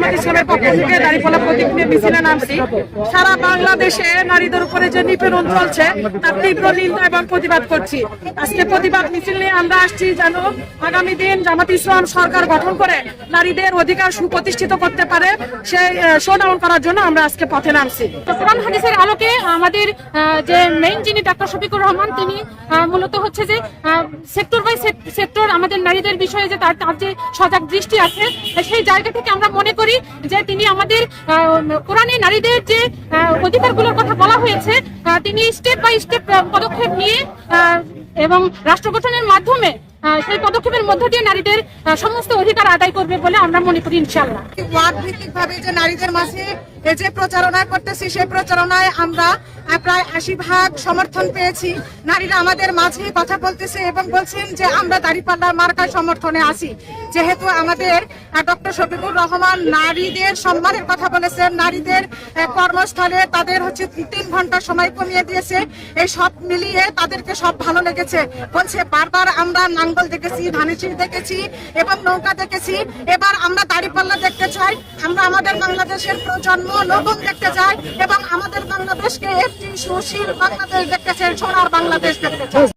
জামাত ইসলামের পক্ষ থেকে দাঁড়িপাল্লা প্রতীক নিয়ে মিছিলে নামছি। সারা বাংলাদেশে নারীদের উপরে যে নিপীড়ন চলছে তার তীব্র নিন্দা এবং প্রতিবাদ করছি। আজকে প্রতিবাদ মিছিল নিয়ে আমরা আসছি যেন আগামী দিন জামাত ইসলাম সরকার গঠন করে নারীদের অধিকার সুপ্রতিষ্ঠিত করতে পারে, সেই শোডাউন করার জন্য আমরা আজকে পথে নামছি। কোরআন হাদিসের আলোকে আমাদের যে মেইন যিনি ডাক্তার শফিকুর রহমান, তিনি মূলত হচ্ছে যে সেক্টর বাই সেক্টর আমাদের নারীদের বিষয়ে যে তার যে সজাগ দৃষ্টি আছে, সেই জায়গা থেকে আমরা মনে করি যে তিনি আমাদের কোরআনে নারীদের যে অধিকারগুলোর কথা বলা হয়েছে, তিনি স্টেপ বাই স্টেপ পদক্ষেপ নিয়ে এবং রাষ্ট্র গঠনের মাধ্যমে সেই পদক্ষেপের মধ্য দিয়ে নারীদের সমস্ত অধিকার আদায় করবে বলে আমরা মনে করি ইনশাআল্লাহ। ওয়ার্ড ভিত্তিক ভাবে যে নারীদের মাঝে এই যে প্রচারণা করতেছি, সেই প্রচারণায় আমরা প্রায় 80% সমর্থন পেয়েছি। নারীরা আমাদের মাঝে কথা বলতেছে এবং বলছেন যে আমরা দাঁড়িপাল্লার মার্কায় সমর্থনে আছি। যেহেতু আমাদের ডক্টর শফিকুর রহমান নারীদের সম্মানের কথা বলেছেন, নারীদের কর্মস্থলে তাদের হচ্ছে 3 ঘন্টা সময় কমিয়ে দিয়েছে, এই সব মিলিয়ে তাদেরকে সব ভালো লেগেছে। বলছে বারবার আমরা নাঙ্গল দেখেছি, ধানের দেখেছি এবং নৌকা দেখেছি, এবার আমরা দাঁড়িপাল্লা দেখতে চাই। আমরা আমাদের বাংলাদেশের প্রজন্ম নতুন দেখতে চাই এবং আমাদের বাংলাদেশকে একটি সুশীল বাংলাদেশ দেখতে চাই, সোনার বাংলাদেশ দেখতে চাই।